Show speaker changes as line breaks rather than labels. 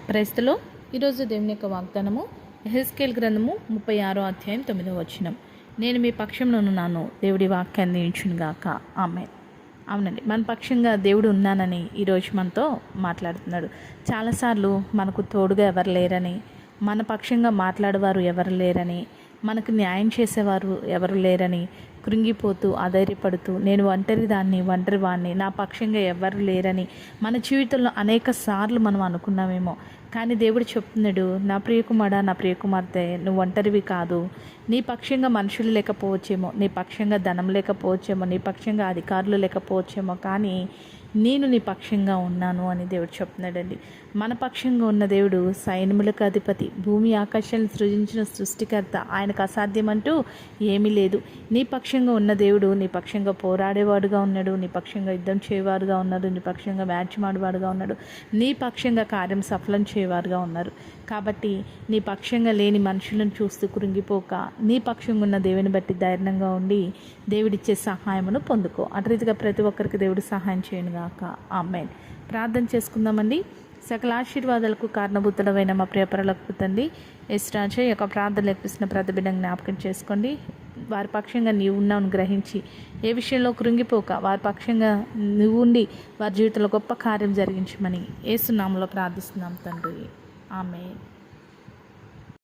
క్రైస్తలో ఈరోజు దేవుని యొక్క వాగ్దానము యెహెజ్కేలు గ్రంథము 36వ అధ్యాయం 9వ వచనం. నేను మీ పక్షంలో ఉన్నాను, దేవుడి వాక్యాన్ని దీవించునుగాక. ఆమేన్. అవునండి, మన పక్షంగా దేవుడు ఉన్నానని ఈరోజు మనతో మాట్లాడుతున్నాడు. చాలాసార్లు మనకు తోడుగా ఎవరు లేరని, మన పక్షంగా మాట్లాడేవారు ఎవరు లేరని, మనకు న్యాయం చేసేవారు ఎవరు లేరని కృంగిపోతూ అధైర్యపడుతూ నేను ఒంటరి వాడిని, నా పక్షంగా ఎవరు లేరని మన జీవితంలో అనేక సార్లు మనం అనుకున్నామేమో. కానీ దేవుడు చెప్తున్నాడు, నా ప్రియకుమారుడా, నా ప్రియకుమార్తె, నువ్వు ఒంటరివి కాదు. నీ పక్షంగా మనుషులు లేకపోవచ్చేమో, నీ పక్షంగా ధనం లేకపోవచ్చేమో, నీ పక్షంగా అధికారులు లేకపోవచ్చేమో, కానీ నేను నీ పక్షంగా ఉన్నాను అని దేవుడు చెప్తున్నాడండి. మన పక్షంగా ఉన్న దేవుడు సైన్యములకు అధిపతి, భూమి ఆకాశాలను సృజించిన సృష్టికర్త. ఆయనకు అసాధ్యమంటూ ఏమీ లేదు. నీ పక్షంగా ఉన్న దేవుడు నీ పక్షంగా పోరాడేవాడుగా ఉన్నాడు, నీ పక్షంగా యుద్ధం చేయవాడుగా ఉన్నాడు, నీ పక్షంగా మ్యాచ్ మాడేవాడుగా ఉన్నాడు, నీ పక్షంగా కార్యం సఫలం చేయవారుగా ఉన్నారు. కాబట్టి నీ పక్షంగా లేని మనుషులను చూస్తూ కృంగిపోక, నీ పక్షంగా ఉన్న దేవుని బట్టి ధైర్యంగా ఉండి దేవుడిచ్చే సహాయమును పొందుకో. అటు రీతిగా ప్రతి ఒక్కరికి దేవుడు సహాయం చేయనుగాక. ఆమేన్. ప్రార్థన చేసుకుందామండి. సకల ఆశీర్వాదాలకు కారణభూతులమైన మా ప్రియపరలకు తండ్రి యేసురాజు యొక్క ప్రార్థన లేపిస్తున్న ప్రతి బిడ్డను జ్ఞాపకం చేసుకోండి. వారి పక్షంగా నీవు ఉన్నావు గ్రహించి ఏ విషయంలో కృంగిపోక వారి పక్షంగా నువ్వు ఉండి వారి జీవితంలో గొప్ప కార్యం జరిగించమని యేసు నామములో ప్రార్థిస్తున్నాం తండ్రి. ఆమేన్.